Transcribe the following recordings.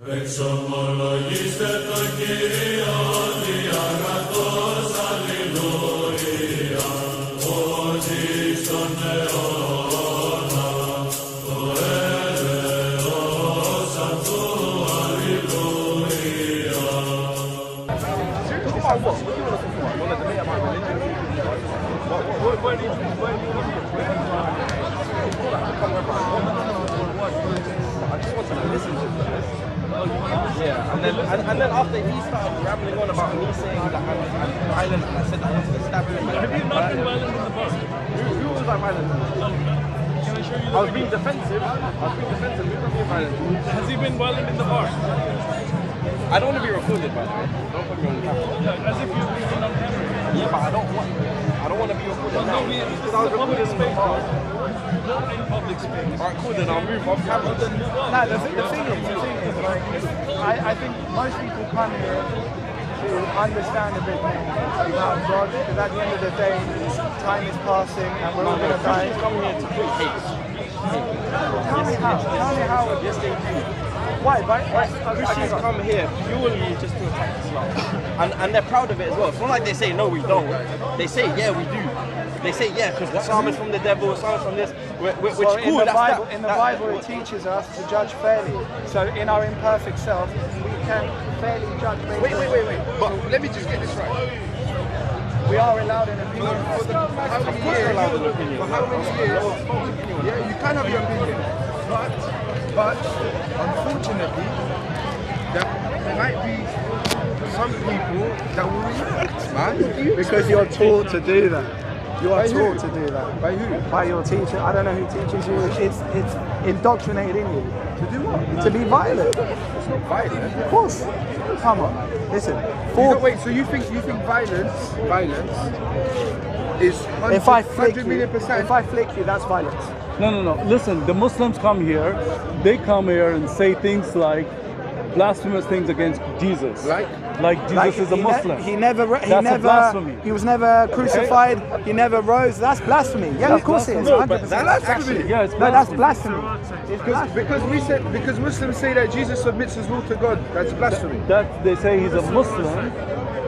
Εξομολογήστε το Κύριο διαγρατός, αλληλούια, ότι στον αιώνα το έλεος αυτού, αλληλούια. Yeah, and then after he started rambling on about me saying that I'm violent, and I said I wanted to stab him. Have you not been violent in the bar? Who was I violent? Can I show you I was being defensive. Who's not being violent? Has he been violent in the bar? I don't want to be recorded, by the way. Don't put me on camera. Yeah, as if you've been on camera. Yeah, but I don't want to be recorded now. No, this is Because I was a public recorded in the space, bar. bro. Not in public space. Alright, cool, then I'll move off camera. No, the thing is, like, I think most people come here to understand a bit more about God, because at the end of the day, time is passing and we're all going to die. Christians come here to bring hate. Tell me how. Tell me how. Yes, they do. Why? Christians come here purely just to attack Islam. And they're proud of it as well. It's not like they say, no, we don't. They say, yeah, we do. They say, yeah, because Islam is from the devil, Islam is from this, which Well, cool. in the Bible, it teaches us to judge fairly. So in our imperfect self, we can fairly judge. Wait. But let me just get this right. We are allowed an opinion. How many years? For how many years? Yeah, you can have your opinion. But unfortunately, there might be some people that will react, man. Because you're taught to do that. You are By who? taught to do that. By who? By your teacher. I don't know who teaches you. It's indoctrinated in you. To do what? To be violent. It's not violent. Of course. Come on. Listen. Wait, so you think violence is 100, If I flick 100 you, million%? if I flick you, that's violence. No. Listen, the Muslims come here, they come here and say things like blasphemous things against Jesus. Like Jesus is a Muslim. That's a blasphemy. He was never crucified. He never rose. That's blasphemy. Yeah, of course it is. No, 100%. but That's actually, Yeah, it's No, that's blasphemy. blasphemy. because Muslims say that Jesus submits his will to God. That's blasphemy. That they say he's a Muslim,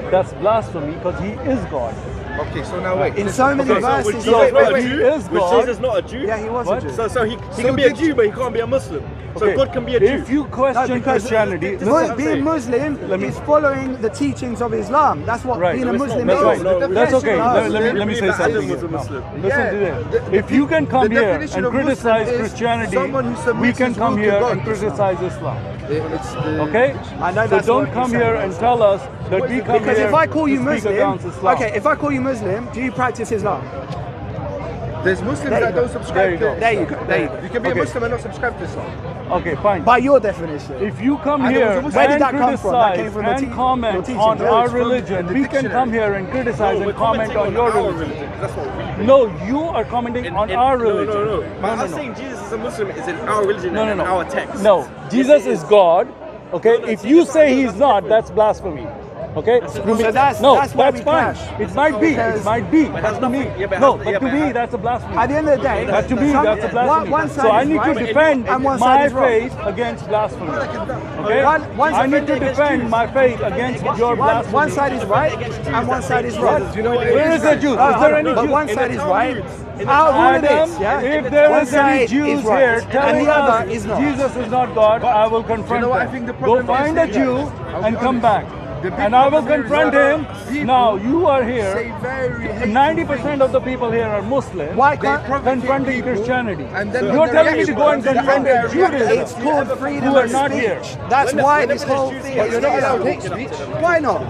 that's blasphemy because he is God. Okay, so now wait. In so many verses, He is Was God. Jesus not a Jew? yeah, he was a What? Jew. So he can be a Jew, but he can't be a Muslim. So Okay, God can be a Jew. If you question because Christianity, being Muslim is following the teachings of Islam. That's what Right. being a Muslim That's is. right. No, That's okay. no, Let me say Adam something. was a here. No. Muslim. Listen to this. If you can come the here definition and of Muslim criticize is Christianity, someone who submits we can his come will to here God. and criticize Islam. It's the, Okay? I know So that's don't what come you here said. and tell us that we come Because here if I call you to speak Muslim, against Islam. okay, if I call you Muslim, do you practice Islam? there's Muslims There you that go. don't subscribe to There you go. There you go. You can be Okay. a Muslim and not subscribe to Islam. Okay, fine. By your definition. If you come And here there and was a Where did that come from? That criticize came from the and your comment teaching. on Yeah, our it's from religion, the we can dictionary. come here and criticize and comment on your our religion. That's what we No, you are commenting on our religion. No. I'm saying Jesus is a Muslim is in our religion No, and no. in our text. No, Jesus it is God. Okay, No, if Jesus you is say not. he's not, that's blasphemy. Okay, So that's no, where that's we fine. clash. It might be. Because- It might be. But But has to me, nothing- yeah, but no. has- But yeah, to but me, has- that's a blasphemy. At the end of the day, But to me, that's a blasphemy. One So side I is need to right defend and one my side is wrong. faith against blasphemy. Okay, One's I need to offended against defend Jews. my faith against your blasphemy. One side is right and one side is wrong. You know what Where is the Jews? Is there any But Jews? one side is right. In Out of all of Adam, this, yeah. if there One is any side Jews is right, here telling and the us other is not. Jesus is not God, I will confront You know what I them. think the Go problem find is? a Jew I'll be and come honest. back. The big And I will problem here is confront that him. people Now you are Say here. very hateful 90% of the people here are Muslim. Why They can't provocate confronting people, Christianity? and then You're when telling they me to react, go and the confront anger Judaism. It's called freedom Who are of not speech. here. That's why this there's whole Jews thing. here, You're not allowed hate speech. Why not?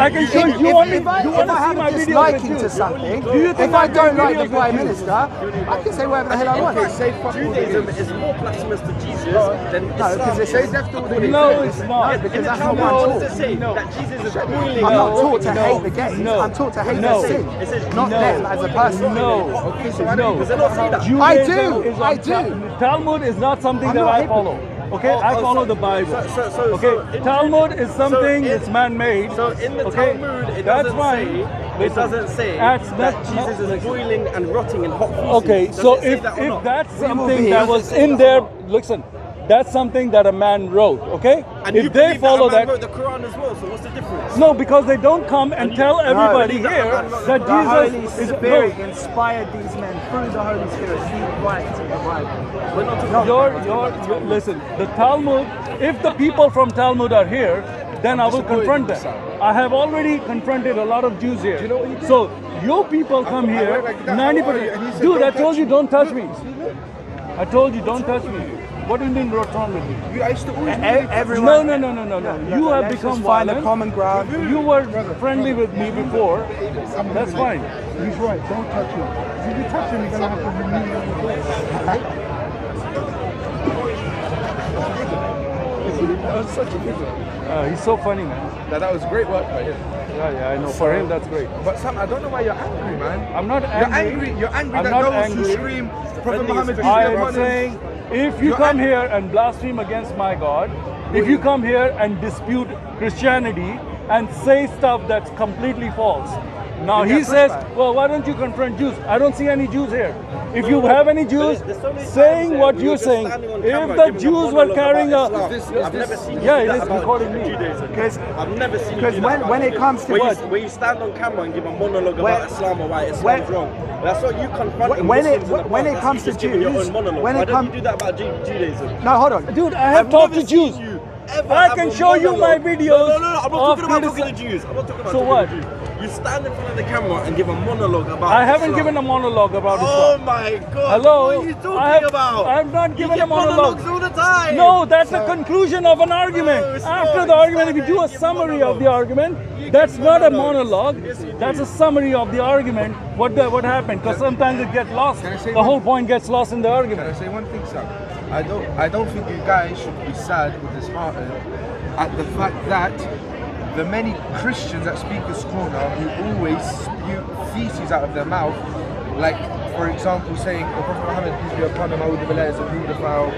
I can show you. You want to If I see have my a video? disliking to something, Do you think if I I'm don't like videos the with Prime you? Minister, I can say whatever the hell I want. Okay, say fuck all Judaism the is more blasphemous to Jesus than No, Islam. because it's Say death to all the No, Jews. it's not. because In the that's not Talmud, what I'm what taught. does it say? That Jesus is boiling. I'm not taught to No, hate the gays. no, I'm taught to hate no. their sin, It says not no. them as a person. No. Okay, so why No. don't you Does it not say that? Judaism I do, is I on do. Talmud is not something I'm that not I hypocrite. follow. Okay, I follow the Bible. Okay, in- Talmud is something in- it's man-made. So in the Okay, Talmud, it that's doesn't fine. say Listen, it doesn't say that's that not- Jesus is listen. boiling and rotting in hot feces. Okay, Does so it say if that or not? that's will something be. that was in there, listen, that's something that a man wrote, okay? And you If they believe follow that a man that, wrote the Quran as well, so what's the difference? no, because they don't come and tell everybody believe that here a man wrote that The Holy Jesus is Spirit inspired these men through the Holy Spirit to write the Bible. We're not talking Your listen, the Talmud, if the people from Talmud are here, then I will confront them. I have already confronted a lot of Jews here. So your people come I here, went like that, how are you? And he 90%. said, Dude, "Don't I told touch you me." don't touch me. Look, I told you don't touch me. What do you mean what's wrong with you? I used to always Everyone, No. You have let's become just find a violent. common ground. You were friendly with me before. That's fine. He's right, don't touch him. If you touch him, you're going to have to remove him. That was such a good one. He's so funny, man. That was great work by him. Yeah, I know. For him, that's great. But Sam, I don't know why you're angry, man. I'm not angry. You're angry I'm that not those who angry. scream Prophet Muhammad is I their am brothers. saying, if you You're come ang- here and blaspheme against my God, if you come here and dispute Christianity and say stuff that's completely false, now You he get says, pushback. well, why don't you confront Jews? I don't see any Jews here. If you have any Jews there's so many saying times what we you're were just saying, standing on if camera the giving a Jews were monologue carrying about a, Islam. I've never seen you yeah, do it that is about recording me. Judaism. Because I've never seen you because do that about when it Judaism. comes to where you stand on camera and give a monologue When- about Islam or why Islam's when- wrong. That's what you confront. when it- Muslims in the when past. it That's comes you to just giving your Jews, own monologue. when Why it don't come- you do that about Judaism? no, hold on. Dude, I have I've talked never to Jews. seen you ever I have can a show you my monologue. videos No, I'm not of talking about critici- talking to Jews. I'm not talking about So talking what? to Jews. You stand in front of the camera and give a monologue about I haven't Islam. given a monologue about Oh Islam. my God! Hello? What are you talking I have- about? I'm not giving you a give monologue. monologues all the time. No, that's the conclusion of an argument. it's After not. the You argument, if stand you do there a and give summary of the monologues. argument, You that's give not a monologues. monologue. Yes, you That's do. a summary of the argument. What happened? Because sometimes it gets lost. Can I say The one- whole point gets lost in the Can I argument. say one thing, Sam? I don't think you guys should be sad or disheartened at the fact that the many Christians that speak this corner who always spew feces out of their mouth, like for example saying the Prophet Muhammad peace be upon him, A'udhu Billah, is a paedophile,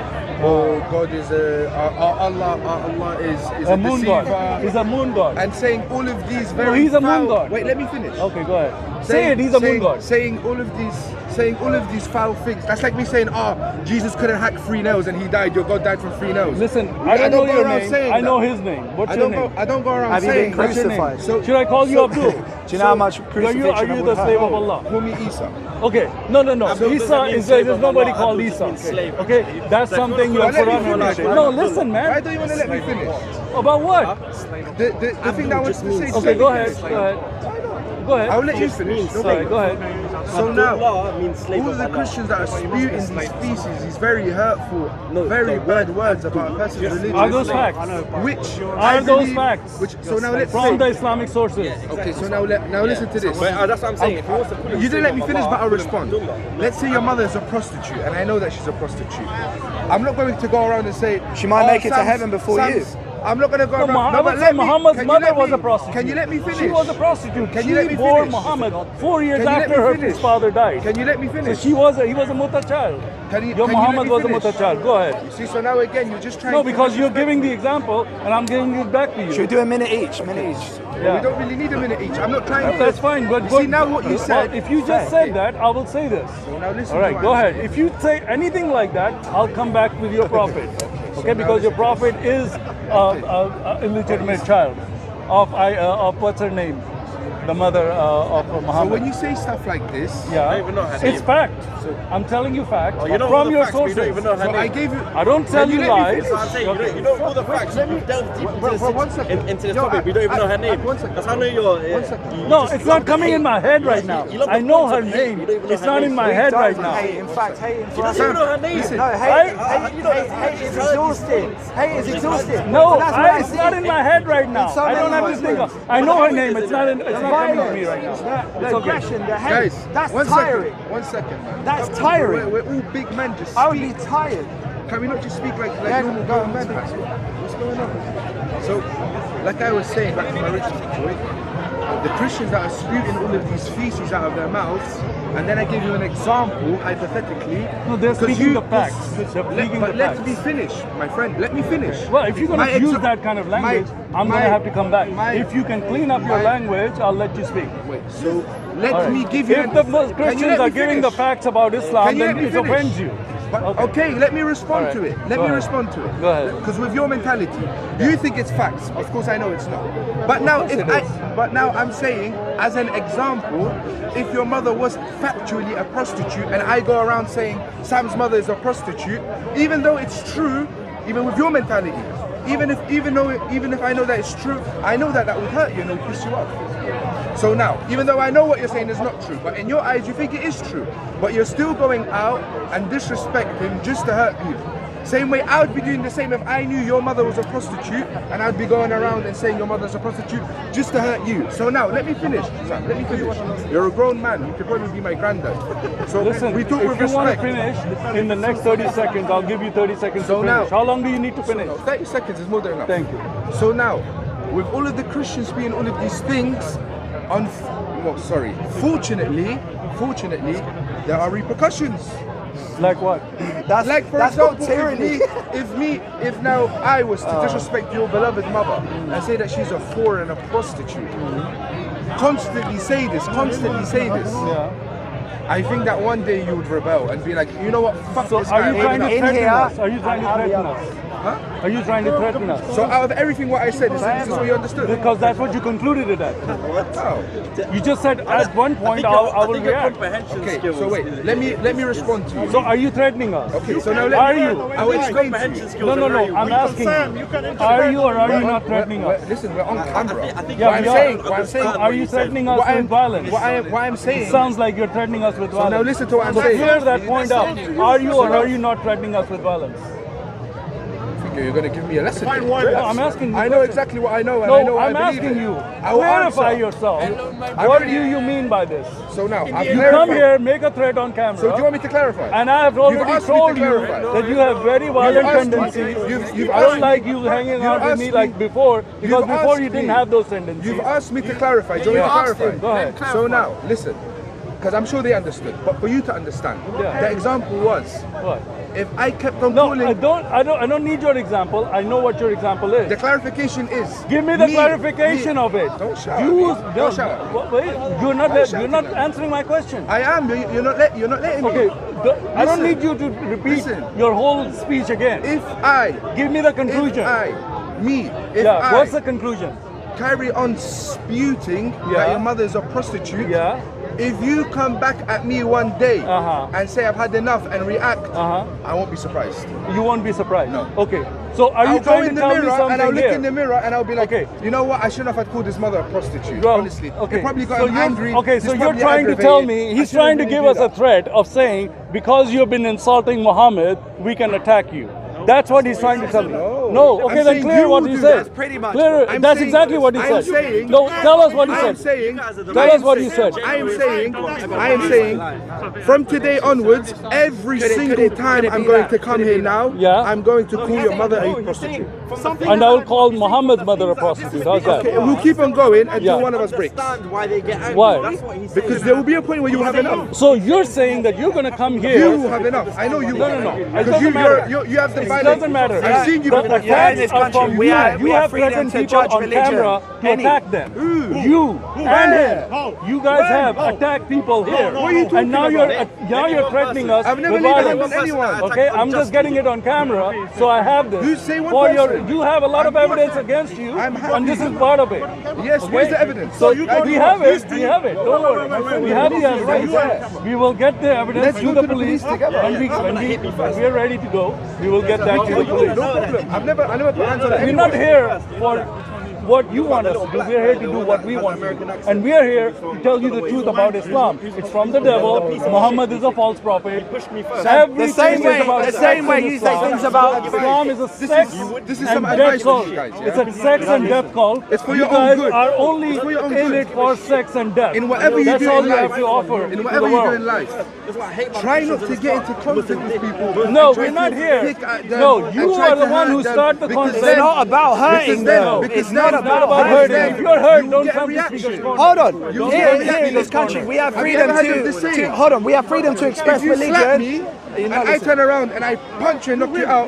or God is Allah is A a moon deceiver, god. He's a moon god. and saying all of these very he's a moon foul- god. Wait, let me finish. Okay, go ahead. Say it. He's a moon god. Saying all of these foul things. That's like me saying, Jesus couldn't hack 3 nails and he died. Your God died from 3 nails. Listen, I don't know go your around name. saying I know that. his name. What's I your don't name? go. I don't go around Have you saying. been What's your name? crucified? Should I call you Abdul? Do you know how much Are crucifixion you I the would slave have? of Allah? Call me Isa. Okay, no. Abdul Isa doesn't mean is slave there's of nobody Allah. called Abdul just Isa. means slave. Okay, that's Like, something you well, have let put me on your finish. nation. No, listen, Why man. don't you want to let me finish? About what? The thing that I wanted to say. Okay, go ahead. Go ahead. I'll let you finish. No Sorry, problem. go ahead. So now, Allah means slave all of of the Allah. Christians that are spewing these feces, these very hurtful, No, very the bad word words about a person's religion. Are those facts? Which Are those facts? So now let's From the say. Islamic sources. Okay, so now listen to this. But, that's what I'm saying. If he wants to call him You didn't let me slave of finish, Allah, but I'll call him respond. Abdullah. Let's say your mother is a prostitute, and I know that she's a prostitute. I'm not going to go around and say She might make it to Sam's- heaven before you. I'm not going to go No, around. I would say Muhammad's can you mother let was me- a prostitute. Can you let me finish? She was a prostitute. Can She you let me bore finish? Muhammad 4 years Can you let after me her finish? father died. Can you let me So finish? he was a muta child. Can you- Your can you Muhammad let me was a finish? muta child. Go ahead. See, so now again, you're just trying No, to... because you're giving the example, and I'm giving it back to you. Should we do a minute each? Yeah. We don't really need a minute each. I'm not trying to... That's fine, but See, now what you said... Well, if you just said that, I will say this. So now listen All to right, what go I'm ahead. saying. If you say anything like that, I'll come back with your prophet. Okay, because your prophet is a illegitimate child of what's her name, the mother of So Muhammad. when you say stuff like this... Yeah, I don't even know her it's name. fact. I'm telling you facts Oh, you know all from the your facts, but you sources. don't even know her So name. I gave you... I don't tell Can you you let me lies. finish? That's what I'm saying. You know all the facts. You delve deep into this Yo, topic. We don't even know her name. one second. That's how I know you're. One second. you No, just it's love not the coming hate. in my head You right love- now. you love the I know points her of hate. name. You don't even know It's her not name. in my head right now. In fact, hate You don't even know her name. No, hate is exhausting. Hate is exhausting. No, That's what I it's see. not in my head right now. so I don't many have to think ways. of. I know her name. It's not coming to Violence, me right now. the It's okay. aggression, the hate. Guys, that's one tiring. second. 1 second, man. That's tiring. We're all big men. Just I would be speak. tired. Can we not just speak like Yeah, normal go on, grown men? man. What's going on? So, like I was saying back to my original point, the Christians that are spewing all of these feces out of their mouths, and then I give you an example, hypothetically. No, they're 'cause speaking the facts. They're speaking but the let facts. me finish, my friend. Let me finish. Well, if you're going My to use exa- that kind of language, I'm going my- to have to come back. my- If you can clean up your my- language, I'll let you speak. Wait, so let All right. me give you. If the Can you Christians let are me giving the finish? facts about Islam, Can you then let me it finish? offends you. But, Okay. okay, let me respond All to right. it. Let Go me ahead. respond to it. Go ahead. Because with your mentality, you think it's facts. Of course, I know it's not. But now, but now I'm saying, as an example, if your mother was factually a prostitute, and I go around saying Sam's mother is a prostitute, even though it's true, even with your mentality, even if I know that it's true, I know that would hurt you and it would piss you off. So now, even though I know what you're saying is not true, but in your eyes you think it is true, but you're still going out and disrespecting just to hurt you. Same way I would be doing the same if I knew your mother was a prostitute and I'd be going around and saying your mother's a prostitute just to hurt you. So now, let me finish. Sam, let me finish. You're a grown man. You could probably be my granddad. So Listen, we talk if with you want to respect. finish in the next 30 seconds, I'll give you 30 seconds So to now- finish. How long do you need to finish? No, 30 seconds is more than enough. Thank you. So now, with all of the Christians being all of these things, fortunately, there are repercussions. Like what? Like for example, if now I was to disrespect your beloved mother and say that she's a whore and a prostitute, constantly say this, Yeah. I think that one day you would rebel and be like, you know what, fuck So this are guy. you trying to in threaten here, us? Are you trying to threaten us? Huh? Are you trying to threaten us? So out of everything what I said, this is what you understood? Because that's what you concluded it at. Oh. You just said at one point I will think your react. comprehension Okay, skills. so wait, let me respond to you. So are you threatening us? Okay, so now Are you? I will explain to Comprehension you. skills No, are very I'm weak. asking you. Are you or are you not threatening us? Listen, we're on camera. I think Yeah, what I'm we are. saying, what I'm saying, Are you threatening us what with I'm, violence? what I'm saying. It sounds like you're threatening us with violence. now listen to what I'm So saying. clear that point out. Are you or are you not threatening us with violence? You're going to give me a lesson. here. No, I'm asking you. I know exactly what I know, and No, I know what I'm I believe asking in. you. I will Clarify answer. yourself. I've What already- do you mean by this? So now, I've You come clarified. here, make a threat on camera. So do you want me to clarify? And I have already asked me to told you clarify. that you have very violent asked me- tendencies. you've I asked don't me- like you hanging out with asked me me- like before, because you've before asked you didn't me- have those tendencies. You've asked me to clarify. Do you want me to clarify? Go ahead. So now, listen, because I'm sure they understood, but for you to understand, Yeah. the example was, What? if I kept on No, calling, I don't need your example. I know what your example is. the clarification is. Give me the clarification of it. Don't shout. Don't shout. Wait, you're not shouting you're not at me. answering my question. I am. You're not letting me. Okay, I don't Listen. need you to repeat Listen. your whole speech again. If I, Give me the conclusion. if Yeah, I what's the conclusion? carry on spewting Yeah. that your mother is a prostitute, Yeah. if you come back at me one day Uh-huh. and say I've had enough and react, Uh-huh. I won't be surprised. You won't be surprised. No. Okay. So are I'll you go trying in to the tell me mirror and something I'll look here? in the mirror and I'll be like, Okay. you know what? I shouldn't have called his mother a prostitute. Bro, honestly, okay. It probably got so him you're, angry. Okay, He's so you're probably trying to tell aggravated. me I he's shouldn't trying to really give do us a that. threat of saying because you've been insulting Muhammad, we can attack you. That's what he's trying to tell me. No, okay, I'm then saying clear you what he do said. that. pretty much Clear, I'm that's saying- exactly what he I'm said. saying- No, tell us what he I am said. saying, Tell us what he said. I am saying, from today onwards, every single time I'm going to come here now, Yeah. I'm going to call your mother a prostitute. And I will call Muhammad's mother a prostitute. How's that? Okay, we'll keep on going until Yeah. one of us breaks. Understand why they get angry. Why? That's what he's saying. Because there will be a point where you will have enough. So you're saying that you're going to come here. You will have enough. I know you will. No. It Because doesn't matter. you have the It violence. doesn't matter. I've seen you The before. attacks are from we you. have- You we have have freedom threatened to people judge on religion. camera to attack them. You and him. You guys have attacked people here. What are you talking And now about? you're threatening us I've never with laid a violence. hand on anyone. Okay, I'm just getting it on camera, so I have this. You say one For person. you have a lot of evidence against you, I'm happy. and this is part of it. Yes, where's the evidence? So we have it. We have it. Don't worry. We have the evidence. We will get the evidence Let's to go the to the police. police together. When we are ready to go, we will get that to the police. No problem. I never put hands on We're anyone. not here for what you want us to do. We're here to do what we want to do. And we are here to tell you the truth about Islam. It's from the devil. Muhammad is a false prophet. The same way you say things about Islam is a sex This is and some death advice for cult. you guys, yeah? It's a sex and death cult. It's for you your own guys good. are only It's for your own in good. it for sex and death. In whatever you That's do all in you life, have to offer in to whatever the you do world. in life, try not to get into conflict with people. No, and try we're not to here. pick at them No, and you try are the to one hurt who them started the because conflict. It's not about hurting because them. then- because It's not then- about about hurting hurting. them. If you're hurt, You don't get a come to reaction. speaker's corner. Hold on. You Here get in reaction this in country, corner. we have Have you freedom ever heard of the to saying? hold on. We have freedom to express If you slap religion. me You're and not I listening. turn around and I punch you and knock you out,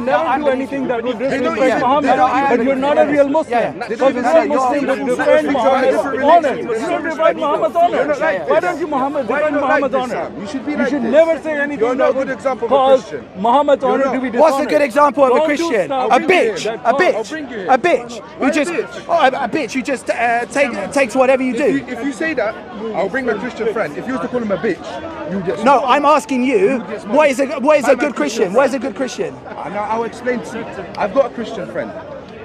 will never do anything that would disrespect yeah. Muhammad. No, I But agree. you're not a real Muslim. Yeah. Because a real Muslim would defend Muhammad's honor. You don't defend Muhammad's honor. Why don't you Muhammad never Why defend you not Muhammad's like this, honor. Sam? You should be like this. never say anything You're not a that good would example of a cause Christian. Muhammad's You're honor not. to be dishonored. What's a good example of a Don't do Christian? stuff A bring it bitch. here. A I'll bitch. bring it here. A bitch. Why You a just bitch? a bitch. You just takes whatever you do. If you say that, I'll bring my Christian friend. If you was to call him a bitch, you get No, smoked. I'm asking you. get smoked. What is a My good Christian? What is a good Christian? Now I'll explain to you. I've got a Christian friend.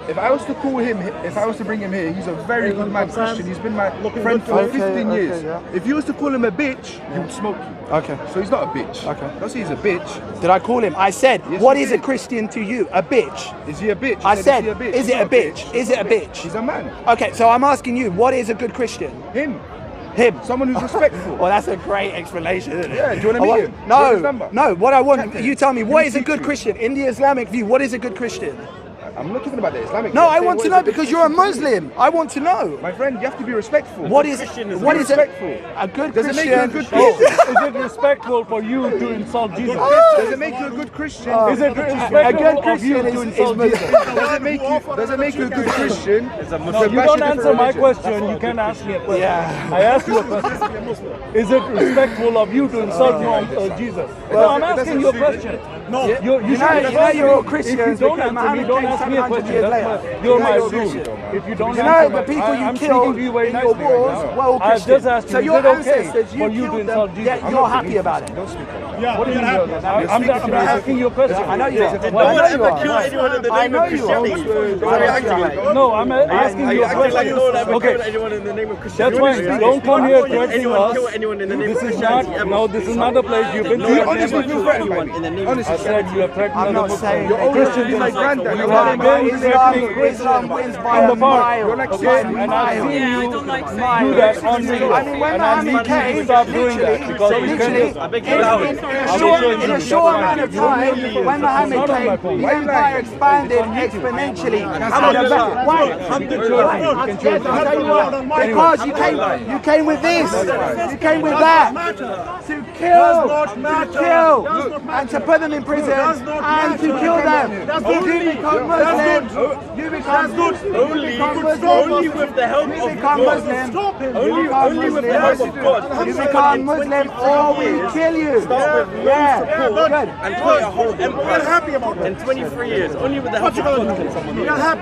If I was to call him, if I was to bring him here, he's a very good man, Christian. He's been my friend for 15 years. yeah. If you was to call him a bitch, he would smoke you. Okay. So he's not a bitch. Okay. Don't say he's a bitch. Did I call him? I said, Yes, what you is a did. Christian to you? A bitch. Is he a bitch? You I said, is he a bitch? is He's it a not bitch? Is it a bitch? He's a man. Okay, so I'm asking you, what is a good Christian? Him. Him. Someone who's respectful. Well, that's a great explanation, isn't it? Yeah, do you wanna I meet want- him? Do you want his No, number? no. What I want, Captain, you tell me, he what will is a teach good you. Christian? In the Islamic view, what is a good Christian? I'm not talking about the Islamic. No, I'm I saying want what to is know a good because you're a Christian to you. Muslim. I want to know. My friend, you have to be respectful. What is Be what is respectful. a good Does it Christian? make you a good Oh, Christian? is it respectful for you to insult Jesus? Does it make you a good Christian? Is it a respectful good of you Christian to is insult Muslim. Jesus? Does it make you a good Christian? No, you don't answer my question. You can't ask me a question. Yeah. I asked you a question. Is it respectful of you to insult Jesus? No, I'm asking you a question. No, you know you're all Christians If you don't because answer me, Muhammad don't came ask me a 700 question. years That's later. you're You know my you're rule. Christian. If you don't You answer know my the people you I'm killed speaking to you very in nicely your wars right now. were all I've Christian. just asked you, So is your it okay ancestors, for you you to killed insult them, Jesus? yet you're happy about it. Don't speak on that. What do you mean? I'm asking you a question. I know you are. Did I no one know you ever are. kill anyone in the I name know of you are. Christianity? Why are you acting like that? No, I'm asking Are you you a acting like question. no one ever Okay. killed anyone in the name of That's Christianity? why don't come here Did threatening anyone kill us. anyone in the name This of is not. Christianity? ever? No, this is not the place you've been No one threatening honestly ever us. been killed threatened by anyone me. in the name of Honestly. I said you have threatened I'm other not Muslims. saying You're always Christians like my granddad. You You're are, like but my Islam wins by in a the park. mile. You're like By saying- a And I've mile. seen you do Mile. that on video. I mean, when And I need Muhammad you to came, stop doing that because we literally, can. I beg you loud. in a short amount of time, when Muhammad Not on my came, phone. the empire expanded exponentially. Why? I'll tell you why. Because you came with this, you came with that, to kill, and to put them in prison, and to kill them. You become Muslim. You become Muslim. Only with the help You of become God. Muslim. Only with the help of God. You become Muslim or we kill you. Start with Yeah, support good. and put a whole empire in 23 years. Only with the help of God can someone do that.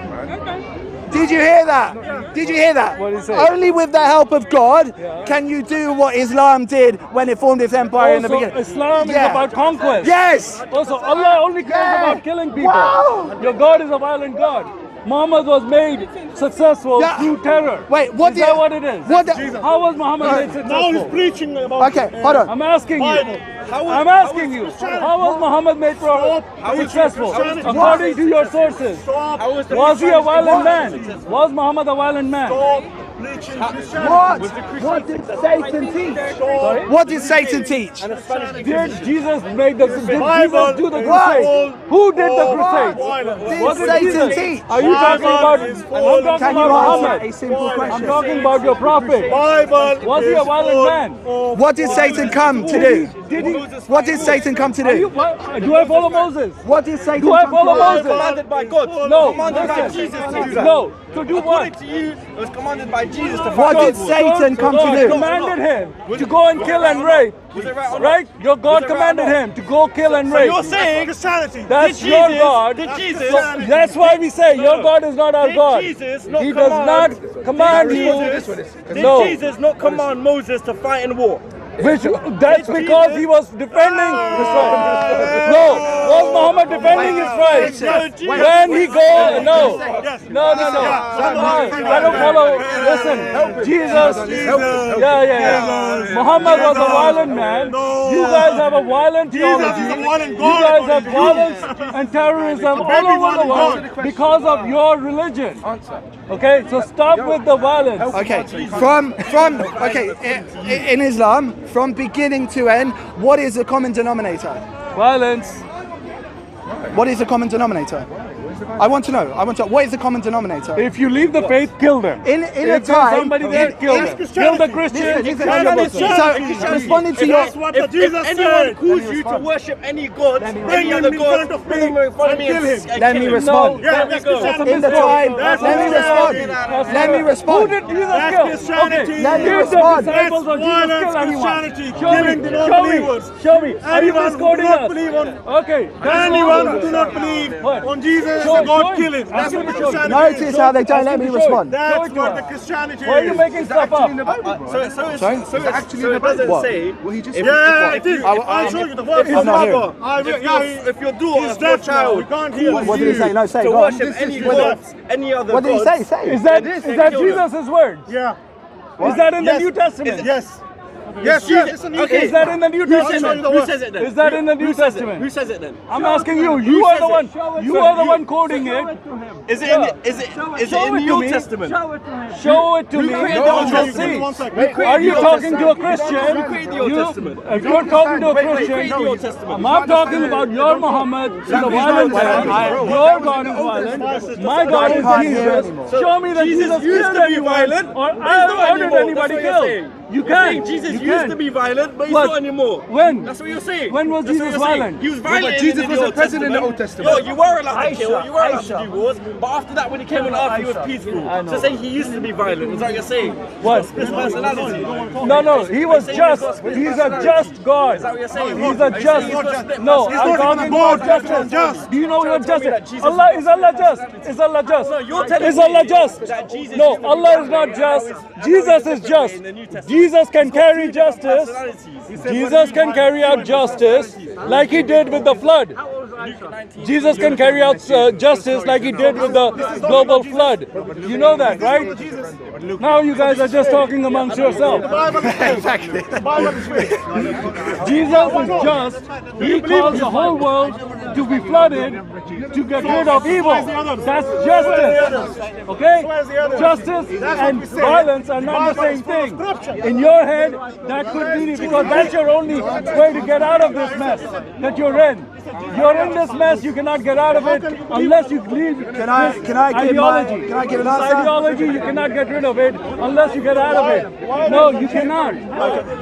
Did you hear that? Did you hear that? What did he say? Only with the help of God can you do what Islam did when it formed its empire in the Also, beginning. Islam is Yeah. about conquest. Yes. Also, Allah only cares Yeah. about killing people. Wow. Your God is a violent God. Muhammad was made successful Yeah. through terror. Wait, what is did- that what it is? what the- How was Muhammad made successful? preaching about Okay, hold on. I'm asking you. I'm asking you. How was Muhammad made successful? According to your sources. Was he a violent man? Was Muhammad a violent man? preaching What did Satan teach? What did Satan teach? Did Jesus make the? Did Jesus do the Why? crusade? Who did the crusade? Did Was it Satan Jesus? teach? Are you talking about? I'm talking Can you about answer Muhammad. a simple I'm question? talking about your prophet. Was he a violent man? What did Satan come to do? Did he? What did Satan come to Are you, do? do I follow Moses? What did Satan Do I come follow to do? Moses? Commanded by God. No. Commanded by listen. Jesus to do that. No. To do According what? to you, it was commanded by Jesus to What fight did God. Satan come God to do? commanded him to go and kill and rape. Was it right or not? Right? Your God Was it right or commanded not? him to go kill and So rape. you're saying Christianity. That's Did your Jesus- God. did Jesus- So that's why we say your God is not our Did God. Jesus not He does not command Did you. Did No. Jesus not command Moses to fight in war? Which that's because he was defending his right. No, was Muhammad defending his right? When he go, no. I don't follow. Listen, Jesus. Yeah. Muhammad was a violent man. You guys have a violent theology. is a violent You God guys have according to you. violence and terrorism all over the world because of your religion. Okay, so stop with the violence. Okay, in Islam, from beginning to end, what is the common denominator? Violence. What is the common denominator? I want to know. What is the common denominator? If you leave the faith, kill them. In a If there's time, somebody there, kill them. Kill the Christians. Listen, kill the Muslims. so responding to your, That's what the Jesus Anyone said. calls you to worship any gods, Bring any him other in front gods, of bring me him in front of and me kill and him. and Let kill me him. respond. Yeah, There that's we go. Christianity. in the time, That's let me respond. Christianity. Let me Who respond. did Jesus That's kill? Christianity. Okay. Let me Did the respond. disciples of That's Jesus violence, kill anyone? Christianity. Show Killing me. the Show me. non-believers. Show me. Are you Anyone who do misquoting not us? believe on Okay. anyone who do not believe What? on Jesus Show and it, God show it. killing. Ask That's me what to the show it. Christianity is. Notice how they don't let me respond. That's Show it to what us. the Christianity Why are you is. making stuff up? So it Actually, doesn't What? say. Well, he just Yeah, it is. I- I'll show you the verse. I'm not here. If your daughter, He's if your deaf now. child We can't hear What did he say? No, say to go on. worship any gods, any other What did he gods, say? Say. Is that This is that kill them. Jesus' words? Yeah. Is that in the Yes. New Testament? Yes. Yes, yes. It's a new Okay. Is that in the New Who says Testament? it? Who says it then? Is that in the New Who says it? Testament? Who says it then? I'm asking you. You are the one. You are the one quoting it. Is it in the, is it in the Old Testament? Show it to me. created the Old Let's Testament? see. One second. Are you talking to a Christian? Who created the Old Testament? If you're talking to a Who Christian, created the Old Testament? I'm not talking about your Muhammad, the violent man. Your God is violent. My God is Jesus. Show me that Jesus used killed to be anyone, violent, or but he's not how did anymore. anybody That's what you're kill? saying. You You're saying can't. Jesus You used can't. to be violent, but he's But not anymore. when? That's what you're saying. When was That's what Jesus you're saying. violent? He was violent. Jesus in the wasn't Old present in the Testament. Old Testament. Yo, you were allowed to kill. You were allowed to do wars. But after that, when he came on earth, he was peaceful. I know. So saying he used to be violent. Is that what you're saying? What? His personality. No, he was just. He's a just God. Is that what you're saying? He's a just. No, He's I'm not talking even about God, justice. just. Do you know what Tell me that justice? Jesus- Allah is Allah just. Is Allah just? No, you're telling Is me Allah just? that Jesus No, used to be Allah is violent. not I just. know it's Jesus is different just. in the New Testament. Jesus can carry justice. Personalities. Jesus can carry out justice like he did with the flood. Jesus can carry out justice like he did with the global flood. You know that, right? Now you guys are just talking amongst yourselves. Exactly. Jesus is just. He calls the whole world to be flooded to get rid of evil. That's justice. Okay? Justice and violence are not the same thing. In your head, that could be because that's your only way to get out of this mess that you're in. You're in this mess, you cannot get out of it unless you leave Can I this give my- ideology. can I give an This answer? ideology, you cannot get rid of it unless you get out of it. No, you cannot.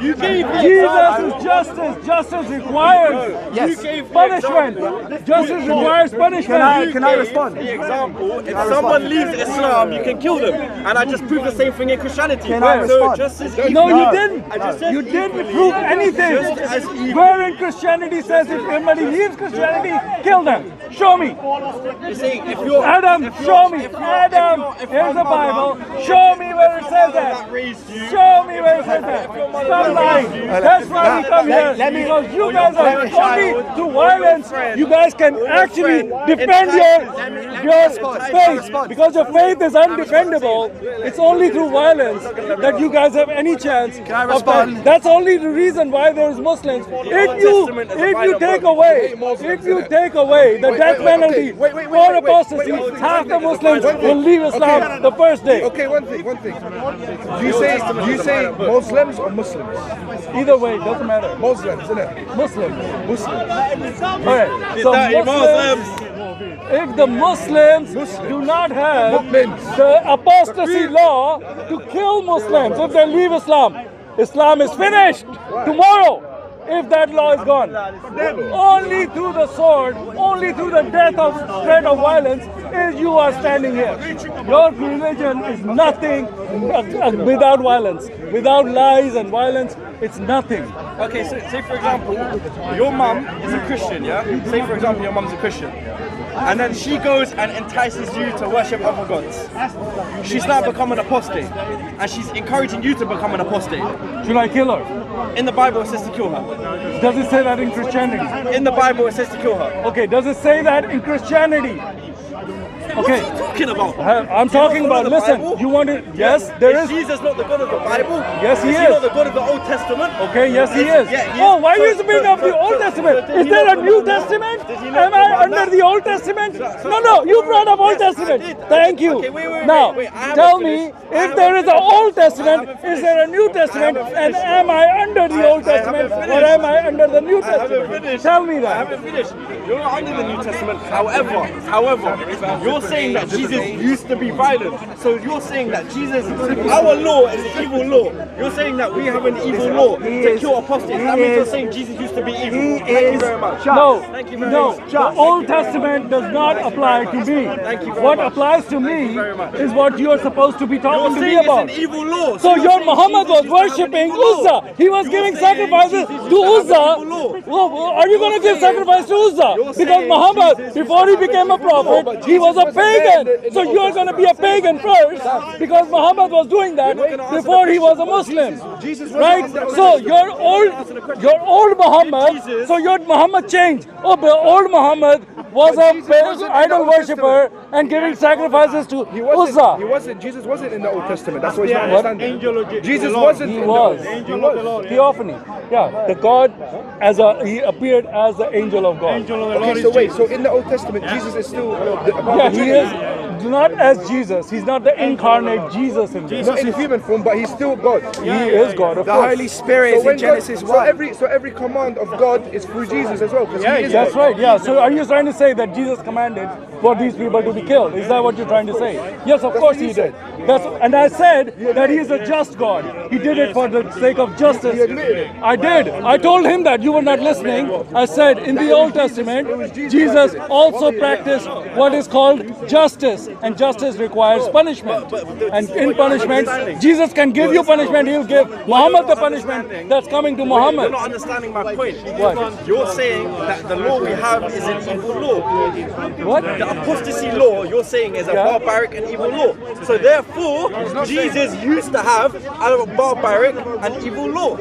You gave the Jesus is justice. Justice requires Yes. punishment. Justice requires punishment. Can I respond? The example, if someone leaves Islam, you can kill them. And I just proved the same thing in Christianity. Can I So respond? just as No, you I didn't. just said You evil didn't is prove evil. anything. Just as evil. Where in Christianity says if somebody leaves Christianity, kill them. Show me. You're saying if you're Adam, if you're- show me. if you're- Adam, if here's the your mother- Bible. Show me where it says that. raised you. Show me where it says that. Stop lying. That's why we come here. Because you guys are only through violence. You guys can actually defend your faith. Because your faith is undefendable. It's only through violence that you guys have any chance. I of respond? that. That's only the reason why there's Muslims. If you take away the death penalty for apostasy, half the Muslims will leave Islam the first day. Okay, one thing. Do you say Muslims or Muslims? Either way, it doesn't matter. Muslims, isn't it? Muslims. Muslims. All right. So Muslims, if the Muslims do not have the apostasy law to kill Muslims if they leave Islam, Islam is finished tomorrow. If that law is gone, only through the sword, only through the death of threat of violence is you are standing here. Your religion is nothing without violence, without lies and violence. It's nothing. Okay, so say for example, your mum is a Christian, yeah? Say for example, your mum's a Christian. And then she goes and entices you to worship other gods. She's now become an apostate. And she's encouraging you to become an apostate. Should I kill her? In the Bible, it says to kill her. Does it say that in Christianity? In the Bible, it says to kill her. Okay, does it say that in Christianity? Okay. Talking about. I'm talking about, listen, you want to, yes, there is. Jesus not the God of the Bible? Yes, he Is is. he not the God of the Old Testament? Okay, yes, he is. Yeah, he Oh, is. why So- are you bringing up the Old Testament? did Is he there not a New command that? Testament? Did he not Am I command under that? the Old Testament? No, you brought up Old Yes, Testament. I did. Thank you. Okay, wait, Now, wait. I haven't tell finished. me, if there is an Old Testament, is there a New Testament? And am I under the Old Testament or am I under the New Testament? Tell me I that. haven't finished. You're not under the New Testament. However, you're saying that Jesus used to be violent. So you're saying that Jesus, our law is an evil law. You're saying that we have an evil law to kill apostates. That means you're saying Jesus used to be evil. Thank you very much. No, Thank you very no, much. the Old Testament does not apply to me. What applies to me is what you're supposed to be You're talking to me saying it's about. an evil law. So you're your saying Muhammad Jesus was used to have an worshipping evil law. Uzzah. He was You're giving saying sacrifices Jesus used to to have an Uzzah. evil law. Well, are you going to give sacrifice to Uzzah? You're Because saying Muhammad, Jesus before he used to have became a an evil law, prophet, he was a pagan. So you're going to be a pagan first because Muhammad was doing that before he was a Muslim. Right? So your old Muhammad, so your Muhammad changed. Oh, the old Muhammad was a idol worshipper and giving sacrifices to Uzzah. He wasn't. Jesus wasn't in the Old Testament. That's what he's not What? understanding. Jesus wasn't. He in was. He was. Theophany. Yeah, the God he appeared as the angel of God. Okay, so wait. So in the Old Testament, Jesus is still. Yeah, he is not as Jesus. He's not the incarnate Jesus in this. Not in human form, but he's still God. He is God, of The course. Holy Spirit is when in Genesis God, 1. so every command of God is through Jesus as well. Because he is That's God. right, yeah. So are you trying to say that Jesus commanded for these people to be killed? Is that what you're trying to say? Yes, of course what you he did. And I said that he is a just God. He did it for the sake of justice. I did. I told him that. You were not listening. I said in the Old Testament, Jesus also practiced what is called justice. And justice requires punishment. And in punishment, Jesus can give you punishment. He'll give Muhammad the punishment that's coming to You're Muhammad. not understanding my point. What? You're saying that the law we have is an evil law. What? The apostasy law you're saying is a Yeah. barbaric and evil law. So therefore, Jesus used to have a barbaric and evil law.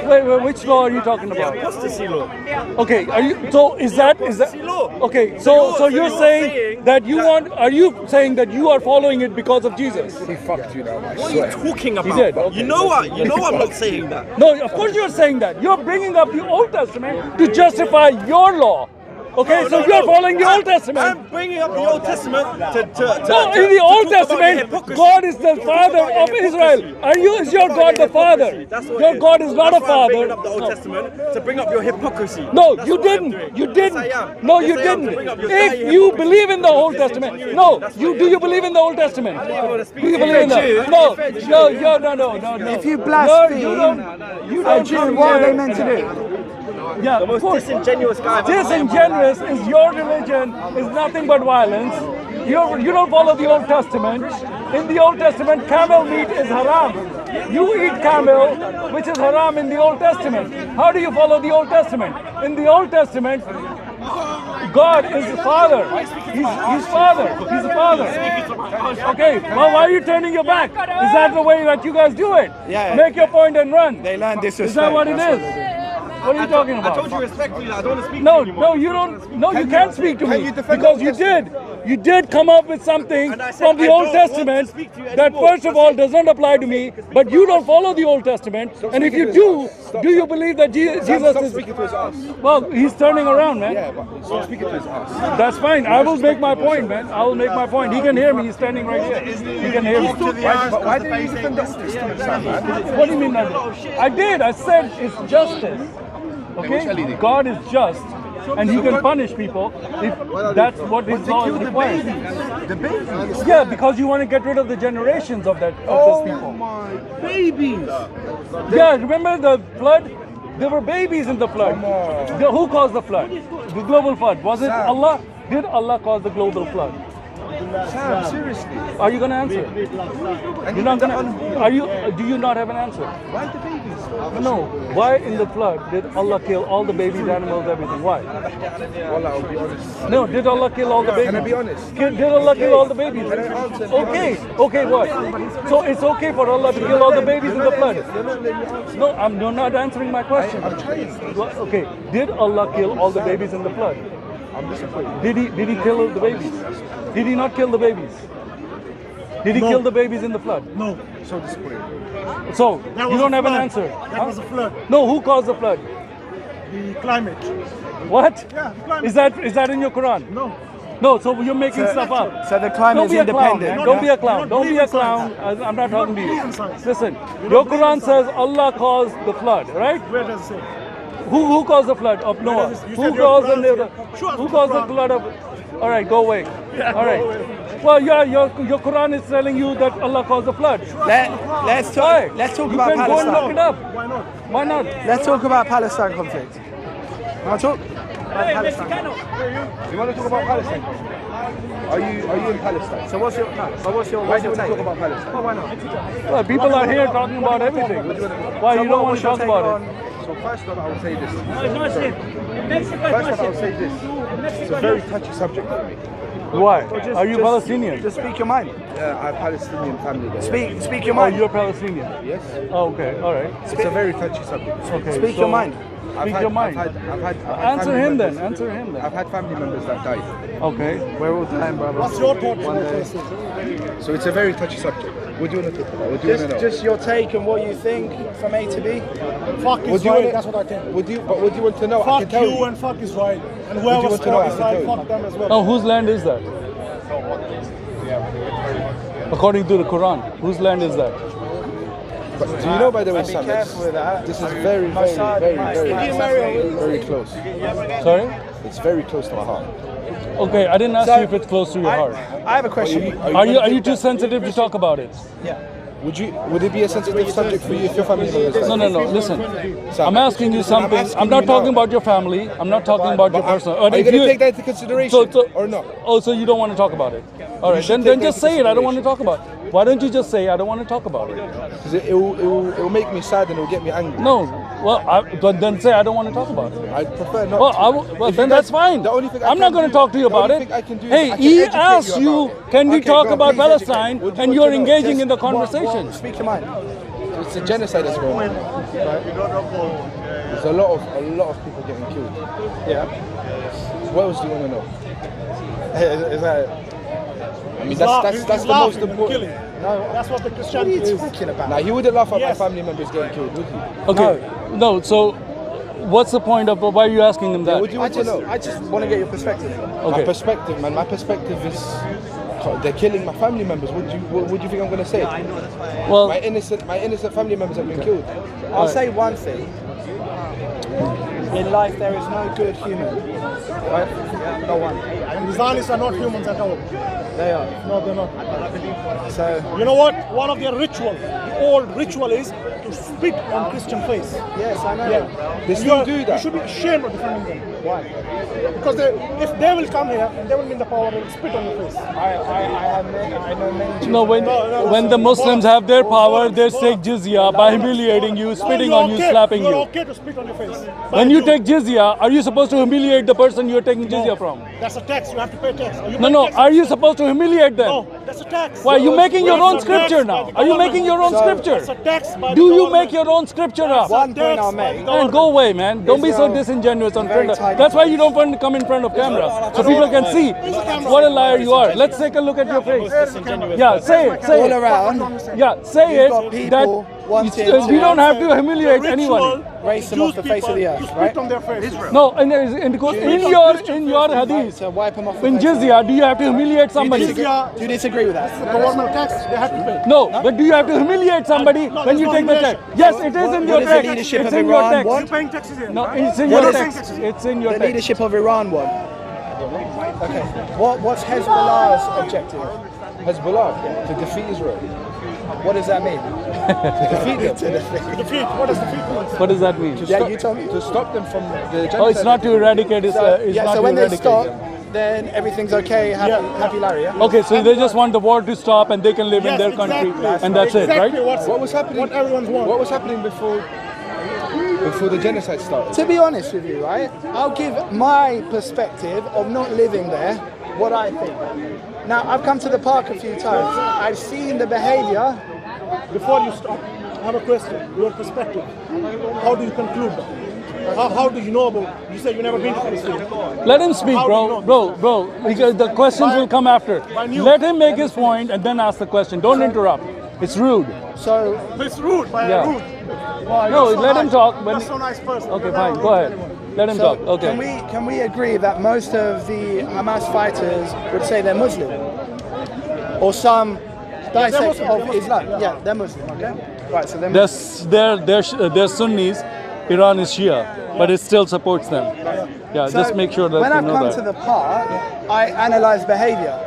Wait, which law are you talking about? Apostasy law. Okay, are you so is that law. okay, So so you're you're saying saying that you want are you saying that you are following it because of Jesus? He fucked you now. I What are you swear. talking about? did, okay. You know what? You know I'm not saying that. No, of course you're saying that. You're bringing up the Old Testament to justify your law. Okay, so you're following the Old Testament. I'm bringing up the Old Testament to No, in the Old Testament, God is the father of Israel. Is your God the father? Your God is not a I'm bringing up the father. Old Testament to bring up your hypocrisy. No, That's you what I'm didn't. doing. You Yes, didn't. I am. No, Yes, you I am, to didn't. bring up your If entire you hypocrisy. believe in the Old Testament, no, do you believe in the Old Testament? Do you believe in that? No, no. If you blaspheme you a don't Jew, what are they care. meant to do? Yeah, The of most course. disingenuous guy. I've ever met in my life. Disingenuous is your religion is nothing but violence. You don't follow the Old Testament. In the Old Testament, camel meat is haram. You eat camel, which is haram in the Old Testament. How do you follow the Old Testament? In the Old Testament, God is the Father. He's Father. He's a Father. Okay, well, why are you turning your back? Is that the way that you guys do it? Yeah. Make your point and run. They learn disrespect. Is that what it is? What are you talking about? I told you respectfully that I don't want to speak No, to you anymore. no, you don't. No, you can't speak to me you defend because the you Old did. You did come up with something And I said from the I Old don't want to Testament speak to you that, anymore. first of all, does not apply to me. But you don't follow the Old Testament, and if you do you believe that Jesus Stop is? speaking to his ass. Well, he's turning around, man. Yeah, but stop speaking to his ass. That's fine. I will make my point, man. I will make my point. He can hear me. He's standing right here. He can hear me. Why didn't you defend the Old Testament, man? What do you mean? I did. I said it's justice. Okay? God is just, and He can punish people if that's what His law requires. The babies. Yeah, because you want to get rid of the generations of those people. My babies. Yeah, remember the flood? There were babies in the flood. Who caused the flood? The global flood. Was it Allah? Did Allah cause the global flood? Sam, seriously. Are you going to answer? You're not gonna. Are you? Do you not have an answer? Why the babies? No. Why in the flood did Allah kill all the babies, animals, everything? Why? Well, I'll be honest. No. Did Allah kill all the babies? Can I be honest? Did Allah kill all the babies? Can I answer and be Okay. Okay. What? So it's okay for Allah to kill all the babies in the flood? No, you're not answering my question. I'm trying. Okay. Did Allah kill all the babies in the flood? I'm disappointed. Did he kill the babies? Did he not kill the babies? Did he kill the babies in the flood? No. So disappointed. So That you was don't a have an flood. answer. That was a flood. No, who caused the flood? The climate. What? Yeah, the climate. Is that in your Quran? No. No, so you're making stuff up. So the climate Don't is be a clown, independent. man. Don't be a clown. You don't Don't be believe a in clown. science. I'm not talking to believe you. in science. Listen, You your don't believe Quran in says science. Allah caused the flood, right? Where does it say? Who caused the flood of Noah? does it- you Who said your caused the Quran says- Show us Who the caused the Quran. flood of? All right, go away. All right. Well, yeah, your Quran is telling you that Allah caused the flood. Let's Why? talk You about can go and look it Palestine. up. Why not? Why not? Let's talk about Palestine conflict. I'll talk. You want to talk about Palestine? Are you in Palestine? So what's your Why do you want to talk about Palestine? why not? Well, people are here talking about everything. Why you don't want to talk about it? So first off, I will say this. First off, I will say this. It's a very touchy subject for me. Why? Are you Palestinian? Just speak your mind. I have Palestinian family there. Speak your Oh, mind. you're Palestinian. Yes. Oh, okay, all right. It's a very touchy subject. Okay. Speak your mind. Speak your mind. I've had Answer family him members- then. Answer him then. I've had family members that died. Okay. We're all dying, brother. What's your thoughts One on day. this? So it's a very touchy subject. What do you want to talk about? What do you want to know? Just your take and what you think from A to B. Fuck What do you Israel, wanna- that's what I think. What do you want to know? I Fuck can tell you and fuck Israel. And you whoever want to know? I supports can tell Israel, you. fuck them as well. Now, whose land is that? According to the Quran, whose land is that? But do you know, by the way, Be Sam, careful with that. this is very, very close. Sorry? It's very close to my heart. Okay, I didn't ask So, you if it's close to your heart. I have a question. Are you too sensitive to talk about it? Would it be a sensitive subject for you if your family members died? No. Listen, Sam, I'm asking you something. asking I'm not you talking now. about your family. I'm not talking about your personal. Are you if going to take that into consideration or not? Oh, so you don't want to talk about it? All right, should then take just that into say it. I don't want to talk about it. Why don't you just say I don't want to talk about it? Because it will make me sad and it will get me angry. No. Well, then say I don't want to talk about it. I prefer not. Well, If then you that's guys- fine. the only thing I I'm not can going to do- talk to you the about only it. thing I can do is Hey, I can he educate asked you you, about it. can we Okay, talk go on, about please educate. Palestine, What do you and want you're to know? engaging Just in the conversation. Speak your mind. It's a genocide that's going on. There's a lot of people getting killed. Yeah. What else do you want to know? Is that? I mean, that's the most important. No. That's what the What are Christianity you is. talking about? Now, he wouldn't laugh at my Yes. family members getting killed, would he? Okay. No. So, what's the point of why are you asking them that? What do you want to know? I just want to get your perspective. My Okay. perspective, man. My perspective is they're killing my family members. What do you think I'm going to say? Well, My innocent family members have been killed. I'll say one thing. In life, there is no good human. Right? No one. And the Zionists are not humans at all. They are. No, they're not. So, You know what? One of their ritual, the old ritual is to spit on Christian face. yes, I know. Yeah. They still do You that. should be ashamed of defending them. Why? Because if they will come here and they will be in the power, they will spit on your face. I know many. no. When the Muslims have their power, they take jizya by humiliating you, spitting on you, slapping you're you. okay to spit on your face. When you take jizya, are you supposed to humiliate the person you're taking jizya from? That's a tax. You have to pay tax. Are you No, paying no. tax? Are you supposed to humiliate them? No, that's a tax. Why are you making your own That's a tax scripture by now? the Are you government. making your own That's a scripture? tax by the Do you government. make your own scripture up? One point Tax I'll by make. the Man, go away, man. Don't be so Israel, disingenuous on very front. tight. That's why you don't want to come in front of camera, so people can see what a liar you are. Let's take a look at your face. Yeah, say it. Say All it. around, Yeah, say You've it. got people wanting That we to don't have to humiliate anyone. race them off the face of the earth, right? On their face. No, and in your hadith, To wipe them off the in face of the jizya, do you have to humiliate somebody? earth. Do you disagree with that? Government tax, they have to pay. No, but do you have to humiliate somebody No, when you there's take no the tax? humiliation. Yes, it is in What your does the text. leadership It's of in your Iran text. want? You're paying taxes here. No, right? it's in What your is- text. It's in your The text. leadership of Iran want. Okay. What's Hezbollah's objective? Hezbollah to defeat Israel. What does that mean? Defeat them. Defeat. What does defeat mean? What does that mean? Yeah, you tell me. To stop them from the genocide. Oh, it's not to eradicate. It's Yeah, not so to when they eradicate. stop, then everything's okay. Happy Larry, yeah? Okay, so they just want the war to stop and they can live in Yes, their country, exactly. and that's it, Exactly right? What was happening? What everyone's want. What was happening before the genocide started? To be honest with you, right, I'll give my perspective of not living there, what I think. Now, I've come to the park a few times. I've seen the behavior. Before you stop, I have a question. Your perspective. How do you conclude that? How do you know about? You said you never been to Palestine. Let him speak, How do you bro. know? Bro. Because the questions will come after. Let him make his point and then ask the question. Don't interrupt. It's rude. So It's rude, by Yeah. rude. No, let him talk. When, That's so nice person. okay, fine. Go ahead. Let him talk. Okay. Can we agree that most of the Hamas fighters would say they're Muslim, or some dissect of Islam? Yeah, they're Muslim. Okay, right. So they're They're Sunnis. Iran is Shia, but it still supports them. Yeah, So just make sure that when you I've know come that. to the park, I analyze behavior,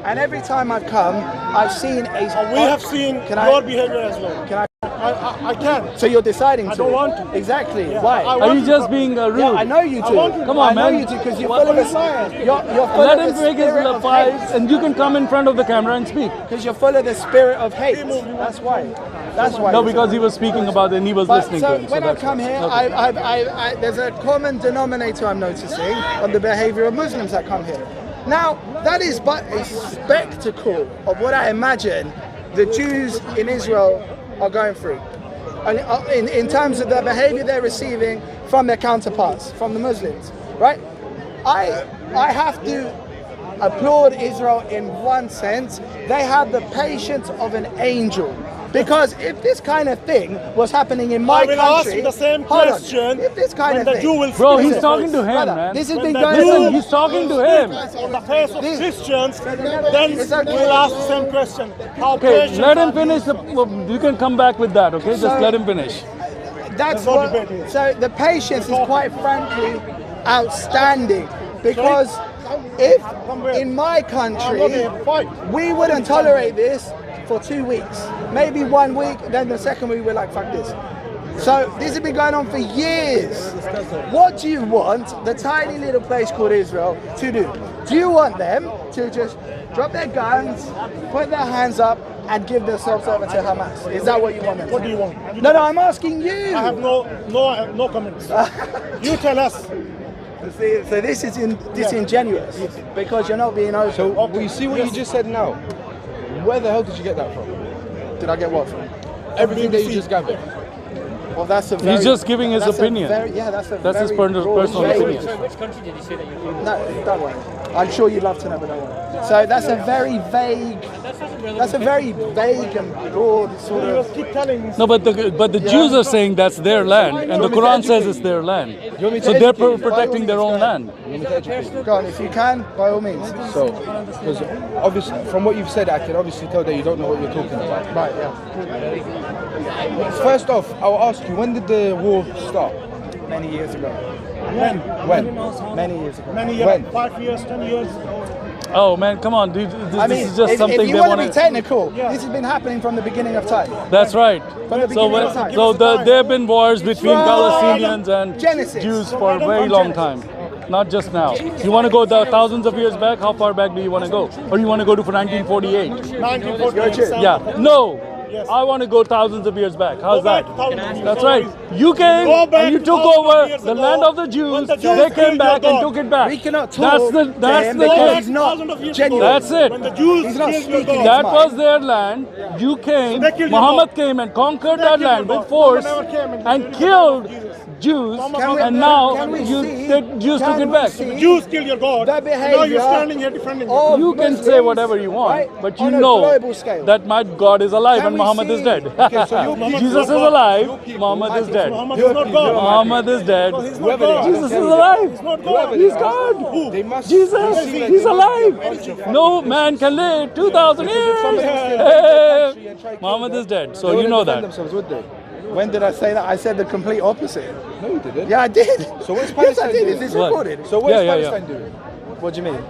and every time I've come, I've seen a. We have seen Can I- your behavior as well. Can I? I can. So you're deciding I to? don't want to. Exactly. Why? I Are want you to just come. being rude? Yeah, I know you do. want to- Come on, I know man. you do because you're What- full of what this. is You're full Let of him the make his spirit of replies, hate. and you can come in front of the camera and speak. Because you're full of the spirit of hate. That's why. That's why. No, you're because so- he was speaking about it and he was But listening so to him. when I that's come why. here, Okay. there's a common denominator I'm noticing on the behavior of Muslims that come here. Now, that is but a spectacle of what I imagine the Jews in Israel are going through. And in terms of the behavior they're receiving from their counterparts, from the Muslims, right? I have to applaud Israel in one sense. They have the patience of an angel. Because if this kind of thing was happening in my I will country, ask you the same hold on. question If this kind when of the thing, Jew will Bro, speak he's in talking to face. him, brother, man. this has When been the going Jew Listen, on. he's talking to him. On the face of This- Christians, then It's okay. we'll ask the same question. How Okay, patient let him are finish. You can come back with that, okay? Just So- let him finish. That's no what. debate here. So the patience is quite frankly outstanding because if in my country we wouldn't tolerate this for 2 weeks, maybe 1 week, then the second week we're like fuck this. So this has been going on for years. What do you want the tiny little place called Israel to do? Do you want them to just drop their guns, put their hands up, and give themselves over to Hamas? Is that what you want them to What do you want? No, I'm asking you. I have no comments. You tell us. So this is disingenuous because you're not being open. So we see what you just said now. Where the hell did you get that from? Did I get what from? Everything that you just gathered. Well, that's a very, He's just giving his that's a opinion. very- yeah, that's a That's his very broad, personal vague- opinion. Which country did you say that you're from? No, don't worry. I'm sure you'd love to know, but don't worry. So that's a very vague. That's a very vague and broad sort You of. just keep telling. No, but the Jews are saying that's their land, and the Quran says it's their land. So they're protecting their own land. Go on, if you can, by all means. So, because obviously, from what you've said, I can obviously tell that you don't know what you're talking about. Right, yeah. First off, I'll ask you, when did the war start? Many years ago. When? Many years ago. Many years, When? 5 years, 10 years. Oh man, come on, dude. This is just if something you they want want to be technical, this has been happening from the beginning of time. That's right. From the So, beginning of time. there have been wars between From Palestinians and Genesis. Jews for a very From long Genesis. time. Not just now. You want to go thousands of years back? How far back do you want to go? Or you want to go to 1948? 1948. Yeah. No. Yes. I want to go thousands of years back. How's Go back that? thousands of years. That's right. You came Go back and you took thousands of over years the ago land of the when Jews. the Jews They came killed back your and God. took it back. We cannot talk That's the to that's him the because case. he's not Thousands of years genuine. ago. That's it. When the Jews He's not killed your speaking. God. That was their land. You came, They killed your Muhammad God. came and conquered They that killed land your with God. force Muhammad never came and and killed killed Jews, Can we- and now can we you, see- the Jews took can it we back. see- Jews killed your God. The Now behavior you're standing here defending of him. You can say Muslims, whatever you want, right, but you on a know global scale. that my God is alive Can and we Muhammad is see- dead. Jesus is alive, Muhammad is dead. Muhammad is not God. Muhammad is dead. He's not God. Jesus is alive. He's not God. He's God. They must. Jesus, he's alive. No man can live 2,000 years. Muhammad is dead, so you know that. Themselves, would they? When did I say that? I said the complete opposite. No, you didn't. Yeah, I did. So what's Yes, I Palestine did. doing? Is this What? recorded? So what's Yeah, yeah, Palestine doing? What do you mean?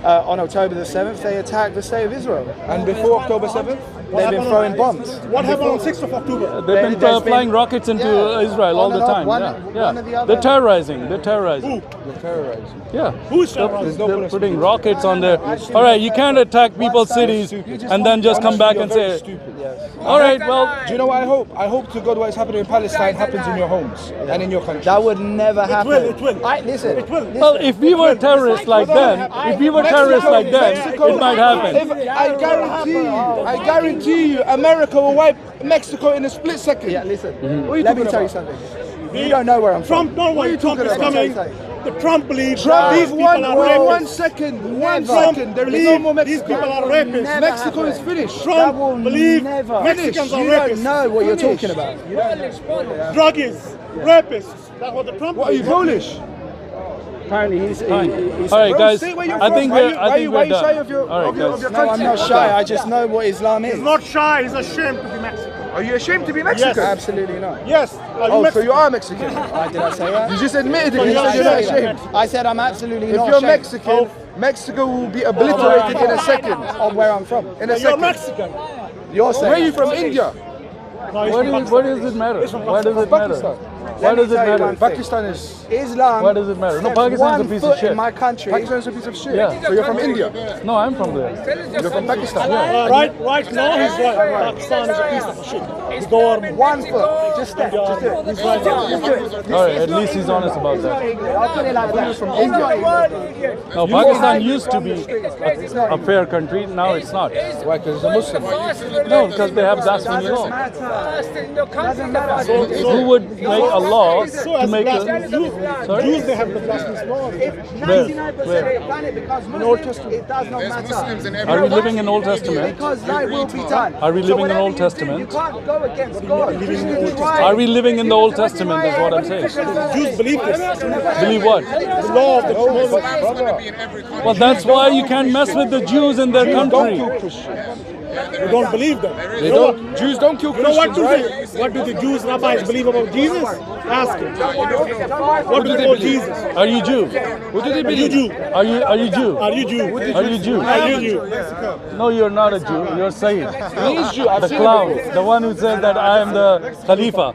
On October the 7th, they attacked the state of Israel. And before October 7th? They've been throwing bombs. What happened on 6th of October? They've been There's flying been- rockets into Yeah, Israel all on the and off, time. one or the other. They're terrorizing. They're terrorizing. They're terrorizing. Yeah. Who is terrorizing? They're putting rockets on there. All right, you can't attack people's cities and then just come back and You're very say, stupid. all right, well, Do you know what I hope? I hope to God what is happening in Palestine happens in your homes and in your country. That would never happen. It will. Listen. It will. well, if we were terrorists like them, it might happen. I guarantee you, America will wipe Mexico in a split second. Yeah, listen. What are you Let me talking tell you about? something. You don't know where I'm from. Trump, don't worry, Trump is coming. The Trump believes Trump, these people are one rapists. second. There is Believe no more these Mexico. people are rapists. Mexico is finished. Trump will believe never Mexicans are You rapists. don't know what you're talking about. Druggies, rapists. That's what the Trump What, are you believes. Polish? Apparently he's All right, guys. Stay where you're I from. think Why we're. you- I think why we're you shy done. of your All right, of your guys. No, country? I'm not shy. I just know what Islam is. He's not shy, he's ashamed to be Mexican. Are you ashamed to be Mexican? Yes. Absolutely not. Yes, are you Oh, so Mexican? you are Mexican. Did I say that? You just admitted it. I You didn't said you're not say that. ashamed. I said I'm absolutely If not you're ashamed Mexican, Mexico will be obliterated in a second. of where I'm from. In a You're second. Mexican. You're saying. Where are you from? India. No, he's What, from is, what Pakistan. does it matter? He's from Why does it Pakistan. matter? Why does it tell you matter? one thing. Pakistan is. Islam. Why does it matter? No, steps Pakistan's a one piece of foot shit. in my country. Pakistan is a piece of shit. Yeah. So you're from India. No, I'm from there. You're from Pakistan. Right now he's right. Pakistan is a piece of shit. The government. 1 foot. Just step. Just do it. He's right. Just do it. All right, at least he's honest about that. I'll put it like that. From India. Now, Pakistan used to be a fair country. Now it's not. Why? Because it's a Muslim. No, because they have blasphemy law. Doesn't matter. Who would make a law So to as make blasphemous a... Jews, Sorry? Jews they have the blasphemous law. 99% of the planet becomes Muslim, it does not matter. Are we living in Old Testament? Because thy will be done. Are we So living in whatever Old you do, Testament? You can't go against God. Christians try. Are we living in the Old Testament is what I'm saying. Jews believe this. Believe what? The law of the Moses. Well, that's why you can't mess with the Jews in their country. You don't believe them. They don't. Jews don't kill You know what Christians, do right? the Jews rabbis believe about Jesus? Ask him. What do they call Jesus? Are you Jew? What do they Are you believe? Jew? Are you Jew? Are you Jew? Are you Jew? Are you Jew? No, you're not a Jew. You're Sayyid. He is Jew. I've The seen clown, him. the one who said that I am the Khalifa.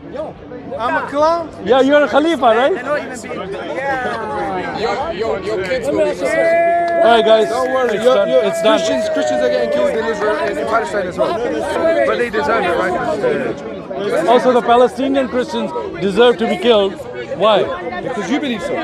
I'm a clown. Yeah, you're a Khalifa, right? Your kids will be All right, guys. Don't worry. It's done. It's done. Christians are getting killed in Israel, in Palestine as well. But they deserve it, right? Also, the Palestinian Christians deserve to be killed. Why? Because you believe so.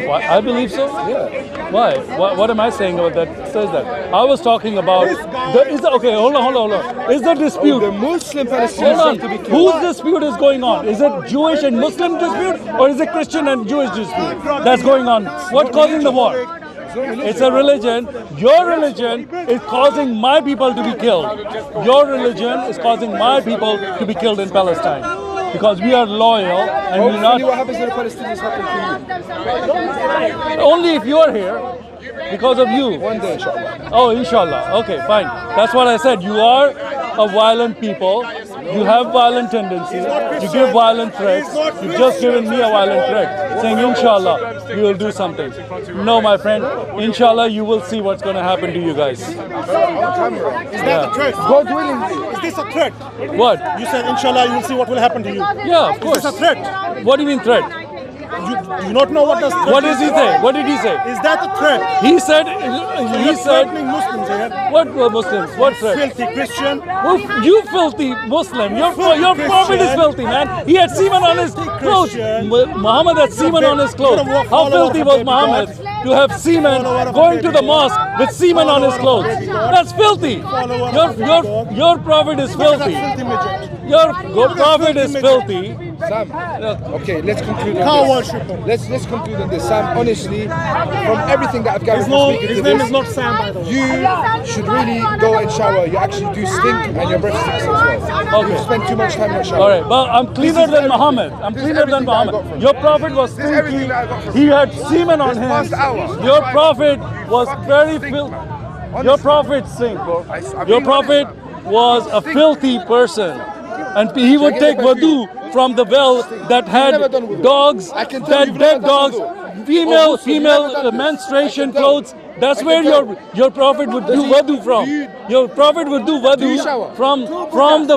Why? I believe so. Yeah. Why? What am I saying about that? Says that. I was talking about. Okay, hold on. Is the dispute? The Muslim Hold Palestinians on. have to be killed. Whose dispute is going on? Is it Jewish and Muslim dispute, or is it Christian and Jewish dispute that's going on? What's causing the war? It's a religion. Your religion is causing my people to be killed. Your religion is causing my people to be killed in Palestine. Because we are loyal and we're Hopefully what not. happens to the Palestinians happens to you. Only if you are here, because of you. One day, inshallah. Oh, inshallah. Okay, fine. That's what I said. You are a violent people. You have violent tendencies. You give violent threats. You've just given me a violent threat, saying, inshallah, we will do something. No, my friend. Inshallah, you will see what's going to happen to you guys. Is that a threat? God willing. Is this a threat? What? You said, inshallah, you will see what will happen to you. Yeah, of course. Is this a threat? What do you mean threat? You do not know what does threat What does he say? What did he say? Is that a threat? He said, You're threatening Muslims here. what were Muslims? What threat? Filthy Christian. You filthy Muslim. Your prophet is filthy, man. He had semen on his clothes. Muhammad had semen on his clothes. How filthy was Muhammad to have semen going to the mosque with semen on his clothes? That's filthy. Your prophet is filthy. Your prophet is filthy. Sam, okay, let's conclude Cow on this. worshipper. Let's conclude on this. Sam, honestly, from everything that I've gathered from speaking His to name this, is not Sam, by the way. you should really go and shower. You actually do stink and your breath stinks as well. Okay. You spend too much time in the shower. All right, well, I'm cleaner than Muhammad. I'm this is cleaner than everything that I got Muhammad. from Your prophet was This is everything stinky. that I got from He had semen on This him. past hour. Your prophet was very filthy. Honestly. Your prophet stink, bro. I'm Your being prophet was a filthy person. And he would get take it back to you. wudu from the well that had never done wudu. dogs, I can tell that you've dead never done dogs, wudu. female Oh, Muslim, you've never done this. menstruation I can tell. clothes. That's I where can tell. your prophet would do he- wudu from. do you- Your prophet would do you wudu shower? from the Your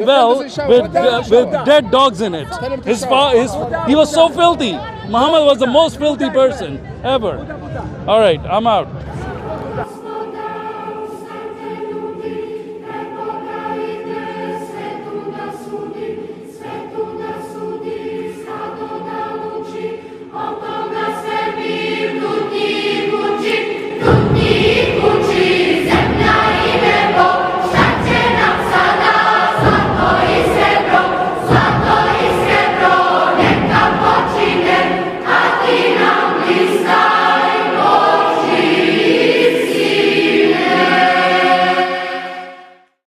well friend doesn't shower. with Tell him to shower. with dead dogs in it. Tell him to He was so filthy. Muhammad was the most filthy person ever. All right, I'm out.